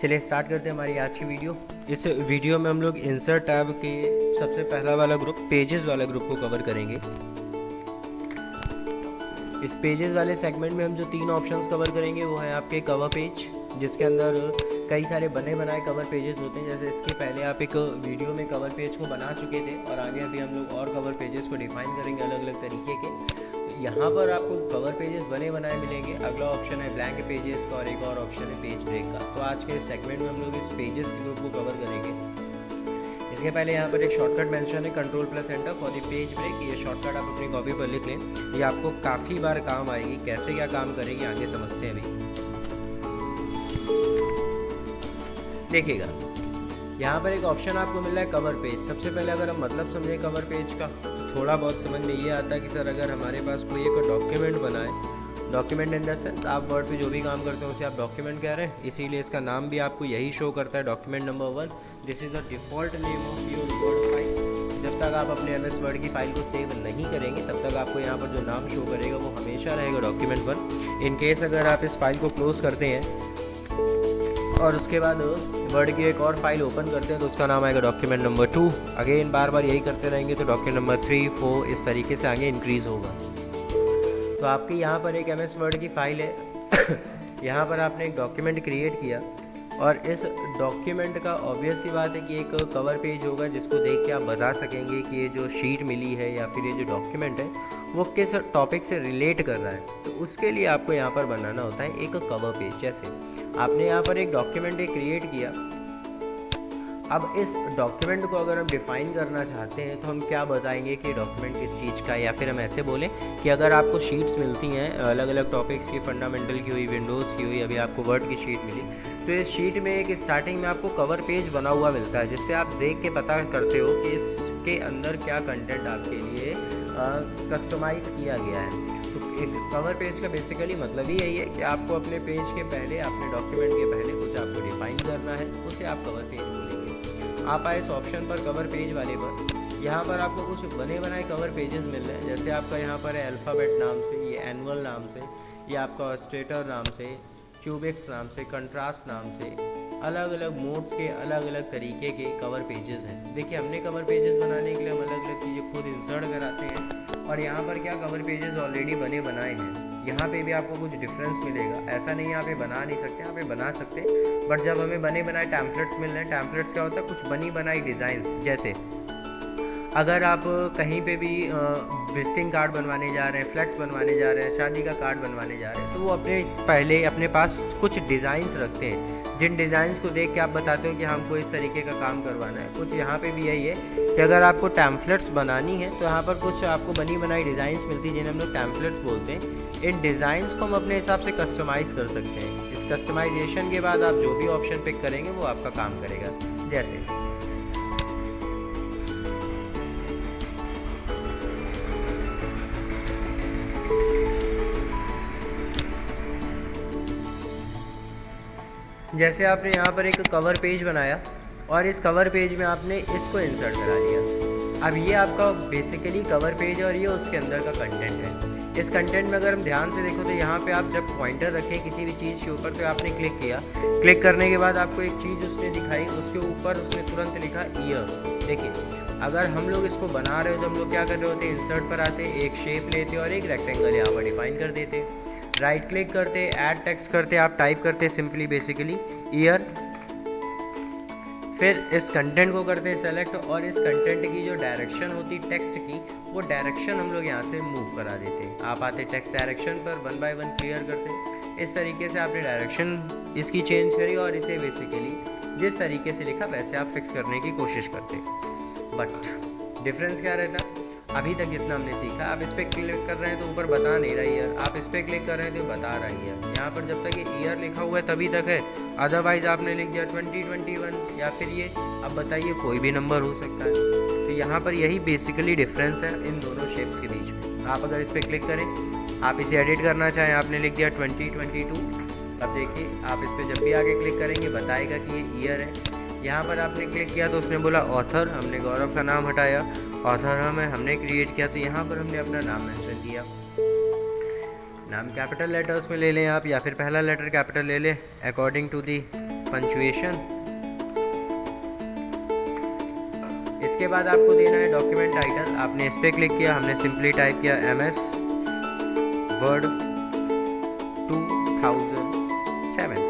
चलिए स्टार्ट करते हैं हमारी आज की वीडियो। इस वीडियो में हम लोग इंसर्ट टैब के सबसे पहला वाला ग्रुप पेजेस वाला ग्रुप को कवर करेंगे। इस पेजेस वाले सेगमेंट में हम जो 3 ऑप्शंस कवर करेंगे वो है आपके कवर पेज, जिसके अंदर कई सारे बने बनाए कवर पेजेस होते हैं। जैसे इसके पहले आप एक वीडियो में कवर पेज को बना चुके थे और आगे अभी हम लोग और कवर पेजेस को डिफाइन करेंगे अलग अलग तरीके के। यहाँ पर आपको कवर पेजेस बने बनाए मिलेंगे। अगला ऑप्शन है ब्लैंक पेजेस का और एक और ऑप्शन है पेज ब्रेक का। तो आज के इस सेगमेंट में हम लोग इस पेजेस के ग्रुप को कवर करेंगे। इसके पहले यहाँ पर एक शॉर्टकट मेंशन है Ctrl+Enter for the page break. ये शॉर्टकट आप अपनी कॉपी पर लिख लें, ये आपको काफ़ी बार काम आएगी। कैसे क्या काम करेगी आगे समझते हैं अभी। देखिएगा यहाँ पर एक ऑप्शन आपको मिल रहा है कवर पेज। सबसे पहले अगर हम मतलब समझें कवर पेज का तो थोड़ा बहुत समझ में ये आता है कि सर अगर हमारे पास कोई एक डॉक्यूमेंट बना है, डॉक्यूमेंट इन द सेंस आप वर्ड पे जो भी काम करते हैं उसे आप डॉक्यूमेंट कह रहे हैं, इसीलिए इसका नाम भी आपको यही शो करता है document number 1। This is the default name of your word file. जब तक आप अपने MS वर्ड की फाइल को सेव नहीं करेंगे तब तक आपको यहाँ पर जो नाम शो करेगा वो हमेशा रहेगा डॉक्यूमेंट 1। इन केस अगर आप इस फाइल को क्लोज करते हैं और उसके बाद वर्ड की एक और फाइल ओपन करते हैं तो उसका नाम आएगा डॉक्यूमेंट नंबर 2। अगेन बार बार यही करते रहेंगे तो डॉक्यूमेंट नंबर 3, 4 इस तरीके से आगे इंक्रीज़ होगा। तो आपकी यहाँ पर एक MS वर्ड की फाइल है यहाँ पर आपने एक डॉक्यूमेंट क्रिएट किया और इस डॉक्यूमेंट का ऑब्वियस सी बात है कि एक कवर पेज होगा जिसको देख के आप बता सकेंगे कि ये जो शीट मिली है या फिर ये जो डॉक्यूमेंट है वो किस टॉपिक से रिलेट कर रहा है। तो उसके लिए आपको यहाँ पर बनाना होता है एक कवर पेज। जैसे आपने यहाँ पर एक डॉक्यूमेंट क्रिएट किया, अब इस डॉक्यूमेंट को अगर हम डिफ़ाइन करना चाहते हैं तो हम क्या बताएंगे कि डॉक्यूमेंट किस चीज़ का है। या फिर हम ऐसे बोलें कि अगर आपको शीट्स मिलती हैं अलग अलग टॉपिक्स की, फंडामेंटल की हुई, विंडोज़ की हुई, अभी आपको वर्ड की शीट मिली तो इस शीट में एक स्टार्टिंग में आपको कवर पेज बना हुआ मिलता है जिससे आप देख के पता करते हो कि इसके अंदर क्या कंटेंट आपके लिए कस्टमाइज़ किया गया है। तो एक कवर पेज का बेसिकली मतलब ही यही है कि आपको अपने पेज के पहले, अपने डॉक्यूमेंट के पहले कुछ आपको डिफाइन करना है, उसे आप कवर पेज बोलेंगे। आप आए इस ऑप्शन पर कवर पेज वाले पर, यहाँ पर आपको कुछ बने बनाए कवर पेजेस मिल रहे हैं। जैसे आपका यहाँ पर है अल्फ़ाबेट नाम से, ये एनुअल नाम से, ये आपका ऑस्ट्रेटर नाम से, क्यूबिक्स नाम से, कंट्रास्ट नाम से, अलग अलग मोड्स के अलग अलग तरीके के कवर पेजेस हैं। देखिए हमने कवर पेजेस बनाने के लिए हम अलग अलग चीज़ें खुद इंसर्ट कराते हैं और यहाँ पर क्या कवर पेजेस ऑलरेडी बने बनाए हैं। यहाँ पे भी आपको कुछ डिफरेंस मिलेगा। ऐसा नहीं है यहाँ पे बना नहीं सकते, यहाँ पे बना सकते हैं, बट जब हमें बने बनाए टैम्पलेट्स मिल रहे हैं, टैम्पलेट्स क्या होता है, कुछ बनी बनाई डिज़ाइंस। जैसे अगर आप कहीं पे भी विजिटिंग कार्ड बनवाने जा रहे हैं, फ्लैक्स बनवाने जा रहे हैं, शादी का कार्ड बनवाने जा रहे हैं, तो वो अपने पास कुछ डिज़ाइंस रखते हैं जिन डिज़ाइंस को देख के आप बताते हो कि हमको इस तरीके का काम करवाना है। कुछ यहाँ पे भी यही है कि अगर आपको टैम्पलेट्स बनानी है तो यहाँ पर कुछ आपको बनी बनाई डिज़ाइंस मिलती है जिन्हें हम लोग टैम्पलेट्स बोलते हैं। इन डिज़ाइंस को हम अपने हिसाब से कस्टमाइज़ कर सकते हैं। इस कस्टमाइजेशन के बाद आप जो भी ऑप्शन पिक करेंगे वो आपका काम करेगा। जैसे आपने यहाँ पर एक कवर पेज बनाया और इस कवर पेज में आपने इसको इंसर्ट करा लिया। अब ये आपका बेसिकली कवर पेज है और ये उसके अंदर का कंटेंट है। इस कंटेंट में अगर हम ध्यान से देखो तो यहाँ पे आप जब पॉइंटर रखें किसी भी चीज़ के ऊपर तो आपने क्लिक किया, क्लिक करने के बाद आपको एक चीज़ उसने दिखाई, उसके ऊपर उसने तुरंत लिखा ईयर। देखिए अगर हम लोग इसको बना रहे हो तो हम लोग क्या कर रहे होते हैं, इंसर्ट पर आते, एक शेप लेते और एक रेक्टेंगल यहाँ पर डिफाइन कर देते, राइट क्लिक करते, ऐड टेक्स्ट करते, आप टाइप करते सिंपली बेसिकली ईयर, फिर इस कंटेंट को करते हैं सेलेक्ट और इस कंटेंट की जो डायरेक्शन होती टेक्स्ट की वो डायरेक्शन हम लोग यहाँ से मूव करा देते हैं। आप आते टेक्स्ट डायरेक्शन पर 1 बाय 1 क्लियर करते। इस तरीके से आपने डायरेक्शन इसकी चेंज करी और इसे बेसिकली जिस तरीके से लिखा वैसे आप फिक्स करने की कोशिश करते। बट डिफरेंस क्या रहता, अभी तक जितना हमने सीखा, आप इस पर क्लिक कर रहे हैं तो ऊपर बता नहीं रहा ईयर, आप इस पर क्लिक कर रहे हैं तो बता रहा है ईयर। यहाँ पर जब तक ये ईयर लिखा हुआ है तभी तक है, अदरवाइज आपने लिख दिया 2021 या फिर ये, अब बताइए कोई भी नंबर हो सकता है। तो यहाँ पर यही बेसिकली डिफरेंस है इन दोनों शेप्स के बीच में। आप अगर इस पर क्लिक करें, आप इसे एडिट करना चाहें, आपने लिख दिया 2022। अब देखिए आप इस पर जब भी आगे क्लिक करेंगे बताएगा कि ये ईयर है। यहाँ पर आपने क्लिक किया तो उसने बोला ऑथर, हमने गौरव का नाम हटाया, ऑथर हमने क्रिएट किया तो यहाँ पर हमने अपना नाम मेंशन किया। नाम कैपिटल लेटर्स में ले लें आप या फिर पहला लेटर कैपिटल ले लें अकॉर्डिंग टू दी पंचुएशन। इसके बाद आपको देना है डॉक्यूमेंट टाइटल। आपने इस पर क्लिक किया, हमने सिंपली टाइप किया MS वर्ड 2007।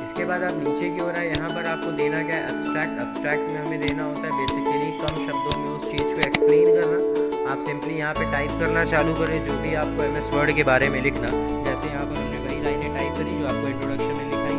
इसके बाद आप नीचे की ओर है, यहाँ पर आपको देना क्या है, एब्स्ट्रैक्ट। एब्स्ट्रैक्ट में हमें देना होता है बेसिकली कम शब्दों में उस चीज़ को एक्सप्लेन करना। आप सिंपली यहाँ पे टाइप करना चालू करें जो भी आपको MS वर्ड के बारे में लिखना। जैसे यहाँ पर हमने वही लाइनें टाइप करी जो आपको इंट्रोडक्शन में लिखाई थी।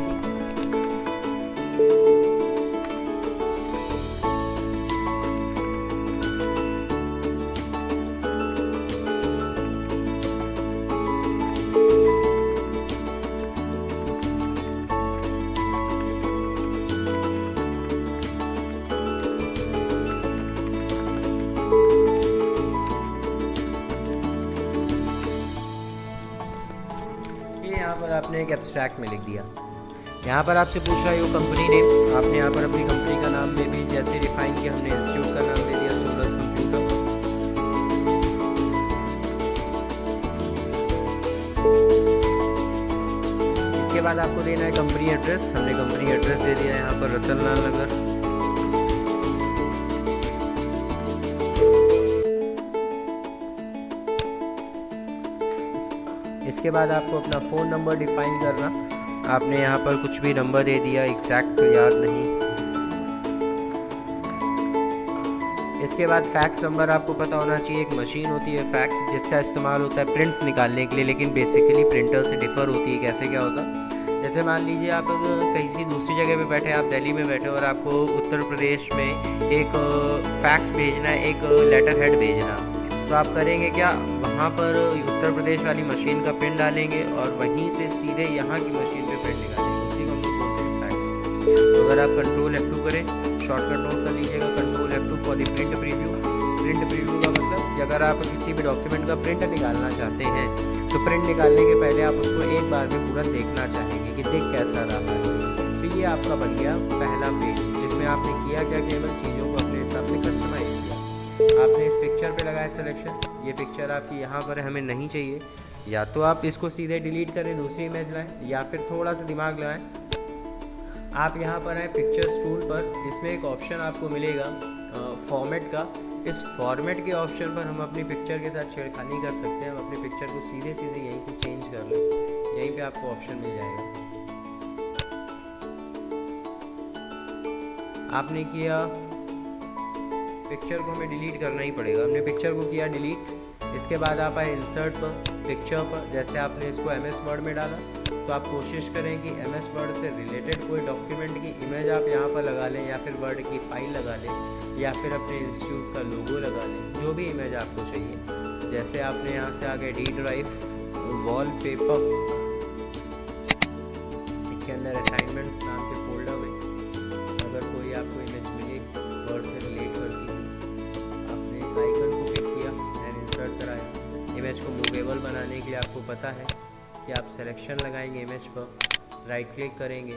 यहाँ पर आपने एक एब्स्ट्रैक्ट में लिख दिया। यहाँ पर आपसे पूछ रहा है यो कंपनी नेम। आपने यहाँ पर अपनी कंपनी का नाम में भी जैसे रिफाइन किया, हमने इंस्टीट्यूट का नाम दे दिया सूरज कंप्यूटर। इसके बाद आपको देना है कंपनी एड्रेस। हमने कंपनी एड्रेस दे दिया यहाँ पर रतन लाल नगर। इसके बाद आपको अपना फ़ोन नंबर डिफाइन करना। आपने यहाँ पर कुछ भी नंबर दे दिया, एग्जैक्ट तो याद नहीं। इसके बाद फैक्स नंबर आपको पता होना चाहिए। एक मशीन होती है फैक्स जिसका इस्तेमाल होता है प्रिंट्स निकालने के लिए, लेकिन बेसिकली प्रिंटर से डिफ़र होती है। कैसे क्या होता है, जैसे मान लीजिए आप कहीं दूसरी जगह पे बैठे, आप दिल्ली में बैठे और आपको उत्तर प्रदेश में एक फैक्स भेजना है, एक लेटर हेड भेजना, तो आप करेंगे क्या, वहाँ पर उत्तर प्रदेश वाली मशीन का पिन डालेंगे और वहीं से सीधे यहाँ की मशीन पे प्रिंट निकालेंगे। उसी को हम लोग बोलते हैं फैक्स। तो अगर आप कंट्रोल F2 करें, शॉर्टकट नोट कर लीजिएगा, control F2 for the print preview. Print preview का मतलब कि अगर आप किसी भी डॉक्यूमेंट का प्रिंट निकालना चाहते हैं तो प्रिंट निकालने के पहले आप उसको एक बार में पूरा देखना चाहेंगे कि दिख कैसा रहा है। तो ये आपका बन गया पहला पेज, जिसमें आपने किया क्या, केवल चीज़ों को अपने हिसाब से कस्टमाइज़ किया। आपने इस पिक्चर पे लगाया सिलेक्शन। ये पिक्चर आपकी यहाँ पर हमें नहीं चाहिए, या तो आप इसको सीधे डिलीट करें, दूसरी इमेज लाएं, या फिर थोड़ा सा दिमाग लगाएं। आप यहाँ पर आए पिक्चर्स टूल पर। इसमें एक ऑप्शन आपको मिलेगा फॉर्मेट का। इस फॉर्मेट के ऑप्शन पर हम अपनी पिक्चर के साथ छेड़खानी कर सकते हैं। हम अपनी पिक्चर को सीधे सीधे यहीं से चेंज कर लें, यहीं पे आपको ऑप्शन मिल जाएगा। आपने किया, पिक्चर को हमें डिलीट करना ही पड़ेगा। हमने पिक्चर को किया डिलीट। इसके बाद आप आए इंसर्ट पर, पिक्चर पर। जैसे आपने इसको MS वर्ड में डाला, तो आप कोशिश करें कि MS वर्ड से रिलेटेड कोई डॉक्यूमेंट की इमेज आप यहाँ पर लगा लें, या फिर वर्ड की फाइल लगा लें, या फिर अपने इंस्टीट्यूट का लोगो लगा लें, जो भी इमेज आपको चाहिए। जैसे आपने यहाँ से आगे D ड्राइव, वॉलपेपर, इसके अंदर असाइनमेंट्स नाम के फोल्डर में अगर कोई आपको इमेज मिले वर्ड से रिलेट करती है, आपने इस आइकन को पिक किया एंड इंसर्ट कराया। इमेज को मूवेबल बनाने के लिए आपको पता है कि आप सिलेक्शन लगाएंगे इमेज पर, राइट क्लिक करेंगे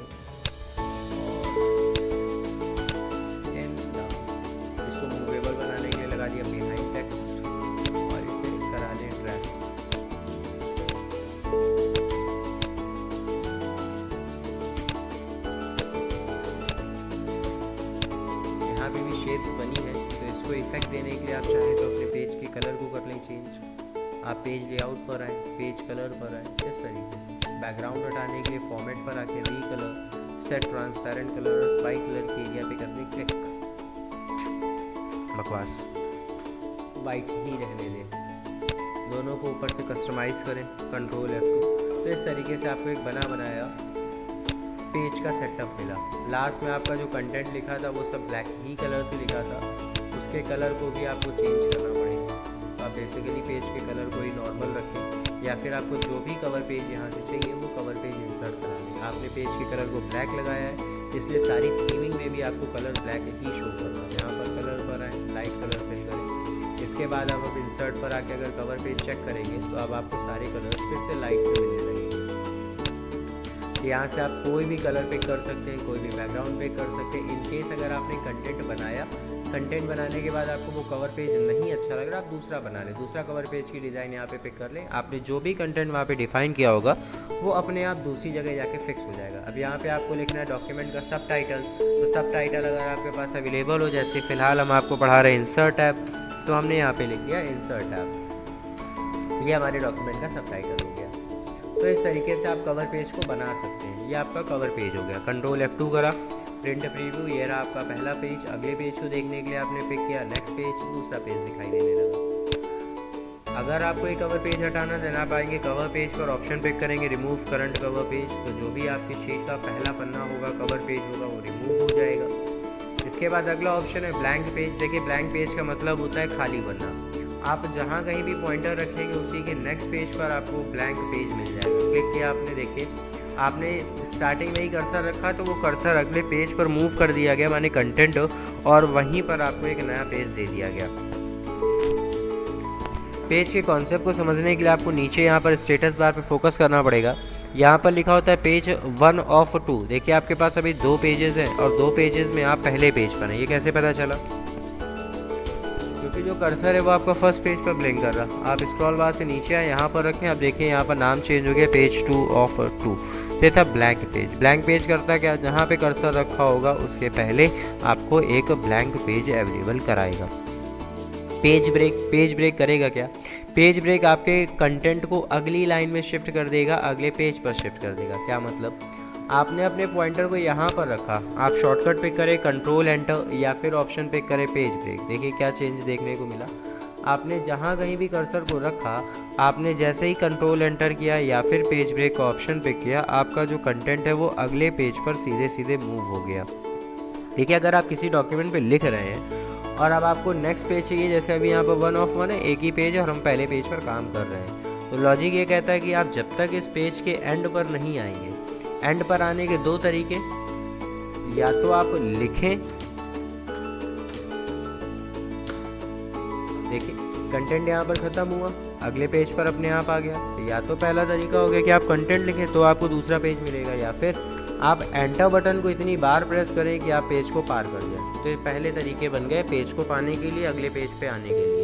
और इसको मूवेबल बनाने के लिए लगा दिया बिहाइंड टेक्स्ट और इसे करा लें ड्रैग। यहाँ पे भी शेप्स बनी है, तो इसको इफेक्ट देने के लिए आप चाहें तो अपने पेज के कलर को कर लें चेंज। आप पेज लेआउट पर आए, पेज कलर पर आए, इस तरीके से। बैकग्राउंड हटाने के लिए फॉर्मेट पर आके री colour, set transparent colour, spike colour के एरिया पे कर दें क्लिक। बकवास, वाइट ही रहने दें। दोनों को ऊपर से कस्टमाइज़ करें, कंट्रोल F2। तो इस तरीके से आपको एक बना बनाया पेज का सेटअप मिला। लास्ट में आपका जो कंटेंट लिखा था वो सब ब्लैक ही कलर से लिखा था, उसके कलर को भी आपको चेंज करना पड़ेगा। आप बेसिकली पेज के कलर को ही नॉर्मल रखें, या फिर आपको जो भी कवर पेज यहाँ से चाहिए वो कवर पेज इंसर्ट करा लें। आपने पेज के कलर को ब्लैक लगाया है, इसलिए सारी थीमिंग में भी आपको कलर ब्लैक ही शो करना है। यहाँ पर कलर पर आए, लाइट कलर फिल करें। इसके बाद आप इंसर्ट पर आके अगर कवर पेज चेक करेंगे तो अब आपको सारे कलर फिर से लाइट में मिलने लगेंगे। यहाँ से आप कोई भी कलर पिक कर सकते हैं, कोई भी बैकग्राउंड पिक कर सकते हैं। इनकेस अगर आपने कंटेंट बनाया कंटेंट बनाने के बाद आपको वो कवर पेज नहीं अच्छा लग रहा, आप दूसरा बना लें, दूसरा कवर पेज की डिज़ाइन यहाँ पे पिक कर लें। आपने जो भी कंटेंट वहाँ पे डिफाइन किया होगा वो अपने आप दूसरी जगह जाके फिक्स हो जाएगा। अब यहाँ पे आपको लिखना है डॉक्यूमेंट का सब टाइटल, तो सब टाइटल अगर आपके पास अवेलेबल हो, जैसे फ़िलहाल हम आपको पढ़ा रहे हैं इंसर्ट टैब, तो हमने यहाँ पे लिख दिया इंसर्ट टैब, ये हमारे डॉक्यूमेंट का सब टाइटल हो गया। तो इस तरीके से आप कवर पेज को बना सकते हैं। ये आपका कवर पेज हो गया। कंट्रोल F2 करा, प्रिंट प्रीव्यू, ये रहा आपका पहला पेज। अगले पेज को देखने के लिए आपने पिक किया, नेक्स्ट पेज, दूसरा पेज दिखाई देने लगा। अगर आपको एक कवर पेज हटाना है, आप आएंगे कवर पेज पर, ऑप्शन पिक करेंगे रिमूव करंट कवर पेज, तो जो भी आपकी शीट का पहला पन्ना होगा, कवर पेज होगा, वो रिमूव हो जाएगा। इसके बाद अगला ऑप्शन है ब्लैंक पेज। देखिए ब्लैंक पेज का मतलब होता है खाली पन्ना। आप जहाँ कहीं भी पॉइंटर रखेंगे उसी के नेक्स्ट पेज पर आपको ब्लैंक पेज मिल जाएगा। क्लिक किया आपने, देखिए आपने स्टार्टिंग में ही कर्सर रखा तो वो कर्सर अगले पेज पर मूव कर दिया गया, माने कंटेंट, और वहीं पर आपको एक नया पेज दे दिया गया। पेज के कॉन्सेप्ट को समझने के लिए आपको नीचे यहाँ पर स्टेटस बार पे फोकस करना पड़ेगा। यहाँ पर लिखा होता है पेज 1 of 2। देखिए आपके पास अभी 2 पेजेस हैं और 2 पेजेस में आप पहले पेज पर हैं। ये कैसे पता चला? क्योंकि जो कर्सर है वो आपका फर्स्ट पेज पर ब्लिंक कर रहा। आप स्क्रॉल बार से नीचे आए, यहाँ पर रखें, आप देखिए यहाँ पर नाम चेंज हो गया, पेज 2 of 2। ये था ब्लैंक पेज। ब्लैंक पेज करता क्या, जहाँ पे कर्सर रखा होगा उसके पहले आपको एक ब्लैंक पेज अवेलेबल कराएगा। पेज ब्रेक, पेज ब्रेक करेगा क्या? पेज ब्रेक आपके कंटेंट को अगली लाइन में शिफ्ट कर देगा, अगले पेज पर शिफ्ट कर देगा। क्या मतलब? आपने अपने पॉइंटर को यहाँ पर रखा, आप शॉर्टकट पिक करें कंट्रोल एंटर, या फिर ऑप्शन पिक करें पेज ब्रेक। देखिए क्या चेंज देखने को मिला। आपने जहाँ कहीं भी कर्सर को रखा, आपने जैसे ही कंट्रोल एंटर किया या फिर पेज ब्रेक का ऑप्शन पिक किया, आपका जो कंटेंट है वो अगले पेज पर सीधे सीधे मूव हो गया। देखिए अगर आप किसी डॉक्यूमेंट पे लिख रहे हैं और अब आपको नेक्स्ट पेज चाहिए, जैसे अभी यहाँ पर 1 of 1 है, एक ही पेज है और हम पहले पेज पर काम कर रहे हैं, तो लॉजिक ये कहता है कि आप जब तक इस पेज के एंड पर नहीं आएंगे, एंड पर आने के 2 तरीके, या तो आप लिखें, देखिए कंटेंट यहाँ पर ख़त्म हुआ, अगले पेज पर अपने आप आ गया। या तो पहला तरीका हो गया कि आप कंटेंट लिखें तो आपको दूसरा पेज मिलेगा, या फिर आप एंटर बटन को इतनी बार प्रेस करें कि आप पेज को पार कर जाए। तो ये पहले तरीके बन गए पेज को पाने के लिए, अगले पेज पे आने के लिए।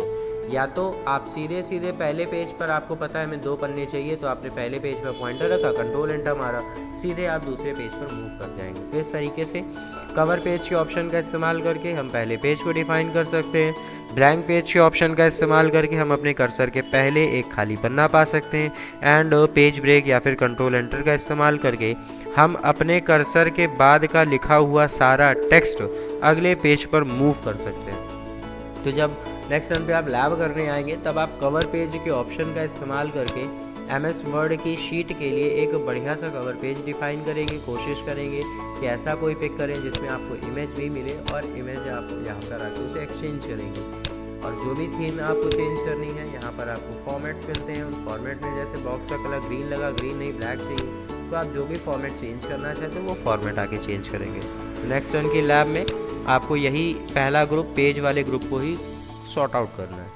या तो आप सीधे सीधे पहले पेज पर, आपको पता है हमें 2 पन्ने चाहिए, तो आपने पहले पेज पर पॉइंटर रखा, कंट्रोल एंटर मारा, सीधे आप दूसरे पेज पर मूव कर जाएंगे। तो इस तरीके से कवर पेज के ऑप्शन का इस्तेमाल करके हम पहले पेज को डिफाइन कर सकते हैं। ब्लैंक पेज के ऑप्शन का इस्तेमाल करके हम अपने कर्सर के पहले एक खाली पन्ना पा सकते हैं। एंड पेज ब्रेक या फिर कंट्रोल एंटर का इस्तेमाल करके हम अपने कर्सर के बाद का लिखा हुआ सारा टेक्स्ट अगले पेज पर मूव कर सकते हैं। तो जब नेक्स्ट टाइम पे आप लैब करने आएंगे तब आप कवर पेज के ऑप्शन का इस्तेमाल करके MS वर्ड की शीट के लिए एक बढ़िया सा कवर पेज डिफाइन करेंगे। कोशिश करेंगे कि ऐसा कोई पिक करें जिसमें आपको इमेज भी मिले और इमेज आप यहाँ पर आके उसे एक्सचेंज करेंगे। और जो भी थीम आपको चेंज करनी है, यहाँ पर आपको फॉर्मेट्स मिलते हैं। उन फॉर्मेट में जैसे बॉक्स का कलर ग्रीन लगा, ग्रीन नहीं ब्लैक चाहिए, तो आप जो भी फॉर्मेट चेंज करना चाहते हैं वो फॉर्मेट आके चेंज करेंगे। नेक्स्ट टर्न की लैब में आपको यही पहला ग्रुप, पेज वाले ग्रुप को ही सॉर्ट आउट करना है।